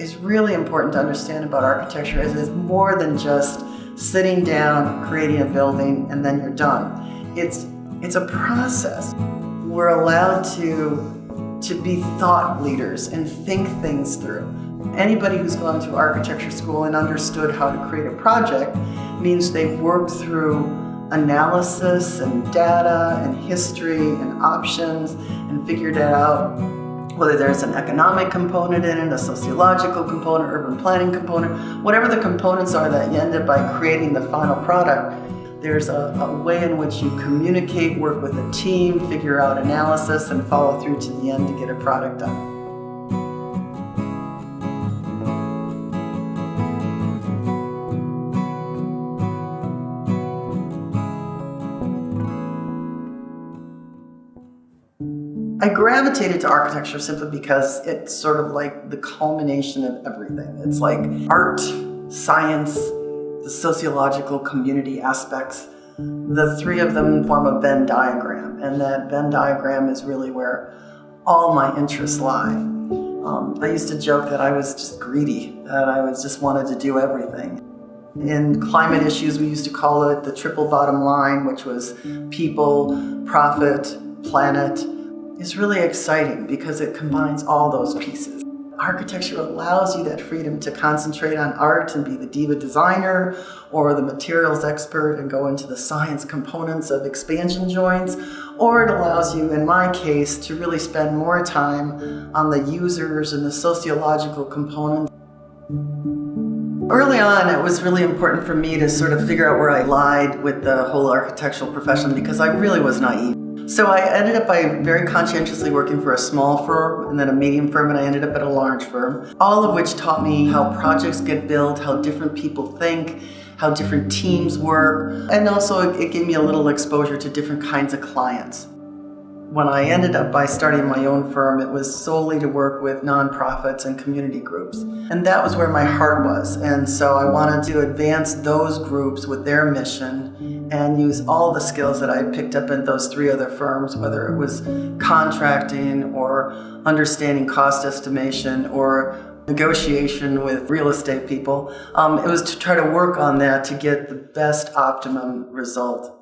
is really important to understand about architecture is it's more than just sitting down, creating a building, and then you're done. It's a process. We're allowed to be thought leaders and think things through. Anybody who's gone to architecture school and understood how to create a project means they've worked through analysis and data and history and options and figured it out, whether there's an economic component in it, a sociological component, urban planning component, whatever the components are that you end up by creating the final product. There's a way in which you communicate, work with a team, figure out analysis, and follow through to the end to get a product done. I gravitated to architecture simply because it's sort of like the culmination of everything. It's like art, science, the sociological community aspects. The three of them form a Venn diagram, and that Venn diagram is really where all my interests lie. I used to joke that I was just greedy, that I just wanted to do everything. In climate issues, we used to call it the triple bottom line, which was people, profit, planet. Is really exciting because it combines all those pieces. Architecture allows you that freedom to concentrate on art and be the diva designer or the materials expert and go into the science components of expansion joints, or it allows you, in my case, to really spend more time on the users and the sociological components. Early on, it was really important for me to sort of figure out where I lied with the whole architectural profession because I really was naive. So I ended up by very conscientiously working for a small firm and then a medium firm, and I ended up at a large firm, all of which taught me how projects get built, how different people think, how different teams work, and also it gave me a little exposure to different kinds of clients. When I ended up by starting my own firm, it was solely to work with nonprofits and community groups. And that was where my heart was. And so I wanted to advance those groups with their mission and use all the skills that I picked up in those three other firms, whether it was contracting or understanding cost estimation or negotiation with real estate people. It was to try to work on that to get the best optimum result.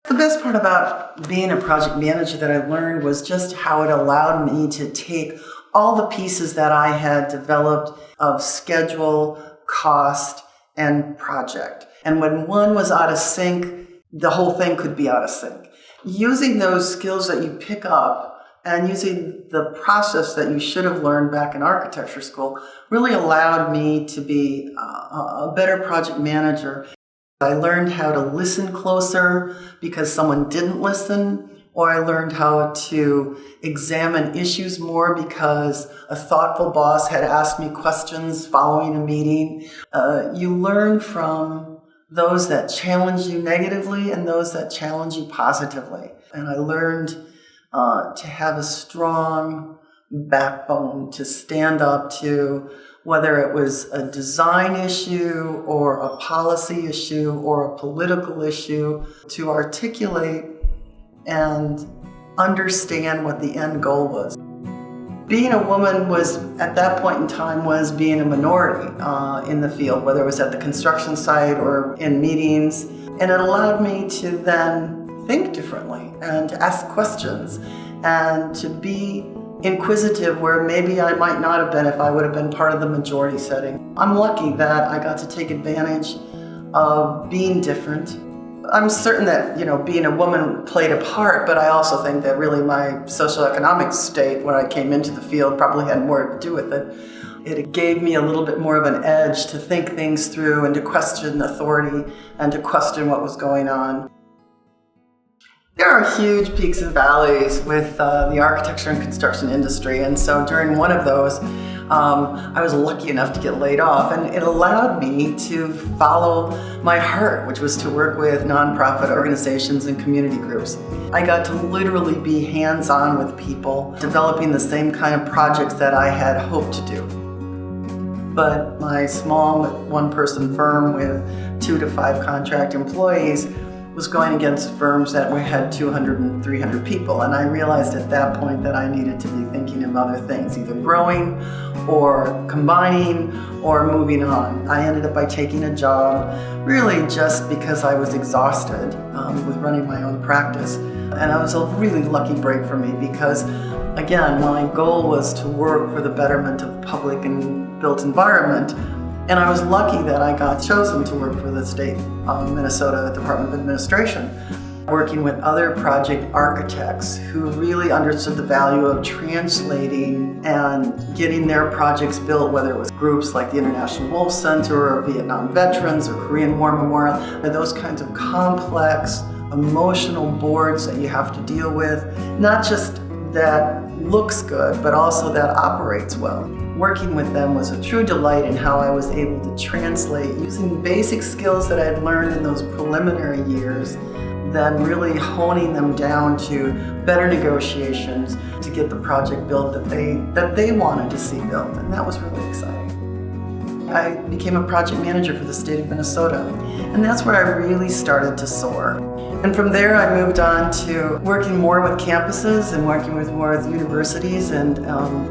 The best part about being a project manager that I learned was just how it allowed me to take all the pieces that I had developed of schedule, cost, and project. And when one was out of sync, the whole thing could be out of sync. Using those skills that you pick up and using the process that you should have learned back in architecture school really allowed me to be a better project manager. I learned how to listen closer because someone didn't listen, or I learned how to examine issues more because a thoughtful boss had asked me questions following a meeting. You learn from those that challenge you negatively and those that challenge you positively. And I learned to have a strong backbone to stand up to, whether it was a design issue or a policy issue or a political issue, to articulate and understand what the end goal was. Being a woman was, at that point in time, was being a minority in the field, whether it was at the construction site or in meetings. And it allowed me to then think differently and to ask questions and to be inquisitive where maybe I might not have been if I would have been part of the majority setting. I'm lucky that I got to take advantage of being different. I'm certain that, being a woman played a part, but I also think that really my socioeconomic state when I came into the field probably had more to do with it. It gave me a little bit more of an edge to think things through and to question authority and to question what was going on. There are huge peaks and valleys with the architecture and construction industry, and so during one of those, I was lucky enough to get laid off, and it allowed me to follow my heart, which was to work with nonprofit organizations and community groups. I got to literally be hands-on with people, developing the same kind of projects that I had hoped to do. But my small one-person firm with 2 to 5 contract employees was going against firms that had 200 and 300 people. And I realized at that point that I needed to be thinking of other things, either growing or combining or moving on. I ended up by taking a job really just because I was exhausted with running my own practice. And it was a really lucky break for me because, again, my goal was to work for the betterment of public and built environment. And I was lucky that I got chosen to work for the state of Minnesota Department of Administration, working with other project architects who really understood the value of translating and getting their projects built, whether it was groups like the International Wolf Center or Vietnam Veterans or Korean War Memorial, or those kinds of complex, emotional boards that you have to deal with, not just that looks good, but also that operates well. Working with them was a true delight in how I was able to translate using basic skills that I had learned in those preliminary years, then really honing them down to better negotiations to get the project built that they wanted to see built, and that was really exciting. I became a project manager for the state of Minnesota, and that's where I really started to soar. And from there, I moved on to working more with campuses and working with more with universities, and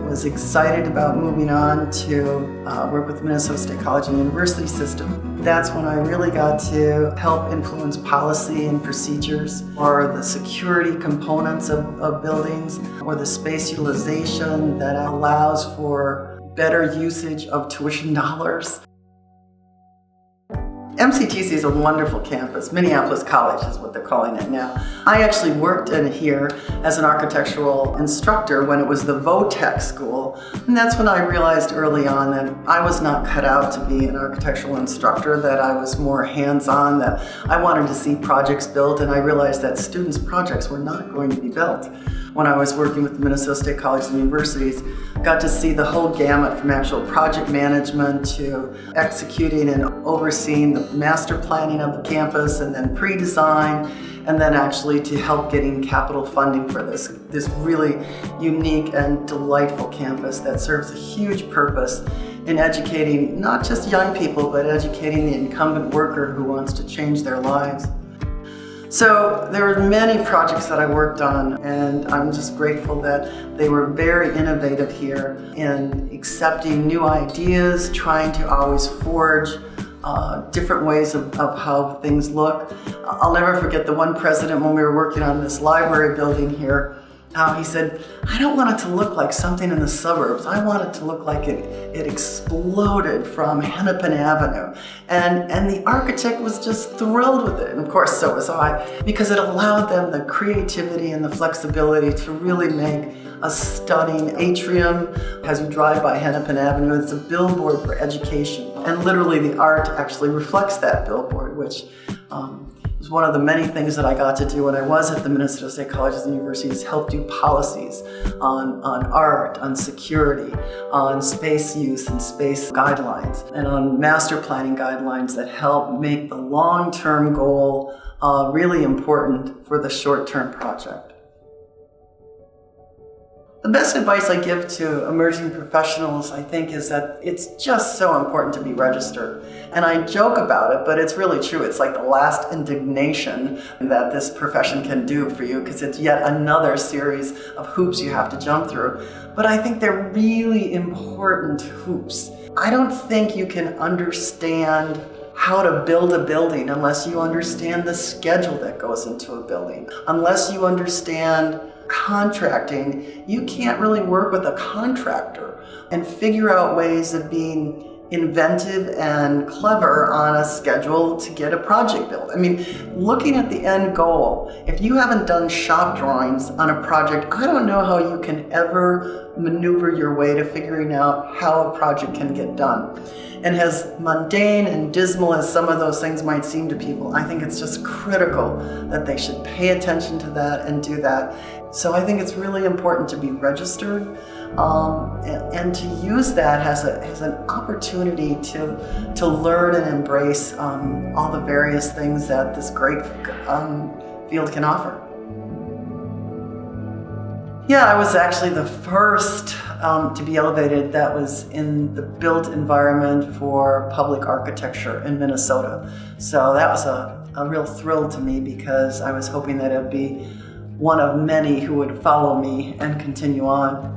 was excited about moving on to work with the Minnesota State College and University system. That's when I really got to help influence policy and procedures, or the security components of buildings, or the space utilization that allows for better usage of tuition dollars. MCTC is a wonderful campus. Minneapolis College is what they're calling it now. I actually worked in here as an architectural instructor when it was the VOTEC school, and that's when I realized early on that I was not cut out to be an architectural instructor, that I was more hands-on, that I wanted to see projects built, and I realized that students' projects were not going to be built. When I was working with the Minnesota State College and Universities, got to see the whole gamut from actual project management to executing and overseeing the master planning of the campus, and then pre-design, and then actually to help getting capital funding for this really unique and delightful campus that serves a huge purpose in educating not just young people, but educating the incumbent worker who wants to change their lives. So there were many projects that I worked on, and I'm just grateful that they were very innovative here in accepting new ideas, trying to always forge different ways of how things look. I'll never forget the one president when we were working on this library building here. He said, I don't want it to look like something in the suburbs. I want it to look like it exploded from Hennepin Avenue. And the architect was just thrilled with it. And of course, so was I, because it allowed them the creativity and the flexibility to really make a stunning atrium. As you drive by Hennepin Avenue, it's a billboard for education. And literally the art actually reflects that billboard, which was one of the many things that I got to do when I was at the Minnesota State Colleges and Universities, help do policies on art, on security, on space use and space guidelines, and on master planning guidelines that help make the long-term goal really important for the short-term project. The best advice I give to emerging professionals, I think, is that it's just so important to be registered. And I joke about it, but it's really true. It's like the last indignation that this profession can do for you, because it's yet another series of hoops you have to jump through. But I think they're really important hoops. I don't think you can understand how to build a building unless you understand the schedule that goes into a building. Unless you understand contracting, you can't really work with a contractor and figure out ways of being inventive and clever on a schedule to get a project built. I mean, looking at the end goal, if you haven't done shop drawings on a project, I don't know how you can ever maneuver your way to figuring out how a project can get done. And as mundane and dismal as some of those things might seem to people, I think it's just critical that they should pay attention to that and do that. So I think it's really important to be registered and to use that as an opportunity to learn and embrace all the various things that this great field can offer. Yeah, I was actually the first to be elevated that was in the built environment for public architecture in Minnesota. So that was a a real thrill to me because I was hoping that it would be one of many who would follow me and continue on.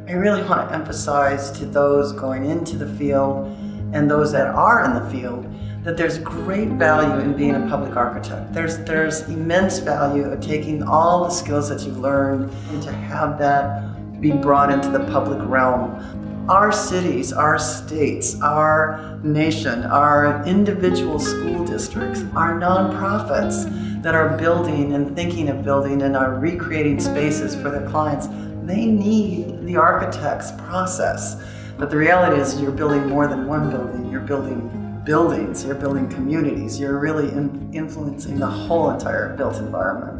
I really want to emphasize to those going into the field and those that are in the field that there's great value in being a public architect. There's immense value of taking all the skills that you've learned and to have that be brought into the public realm. Our cities, our states, our nation, our individual school districts, our nonprofits that are building and thinking of building and are recreating spaces for their clients, they need the architect's process. But the reality is you're building more than one building. You're building buildings, you're building communities, you're really influencing the whole entire built environment.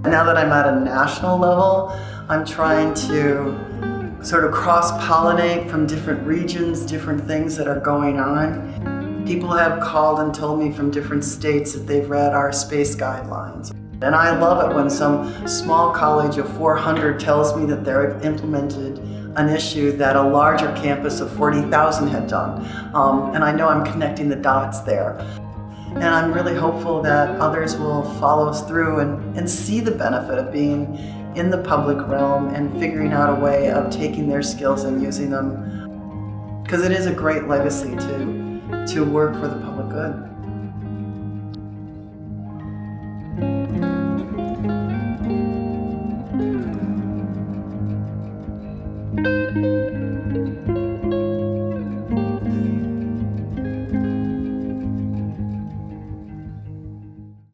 Now that I'm at a national level, I'm trying to sort of cross-pollinate from different regions, different things that are going on. People have called and told me from different states that they've read our space guidelines. And I love it when some small college of 400 tells me that they've implemented an issue that a larger campus of 40,000 had done. And I know I'm connecting the dots there. And I'm really hopeful that others will follow us through and see the benefit of being in the public realm and figuring out a way of taking their skills and using them. Because it is a great legacy to work for the public good.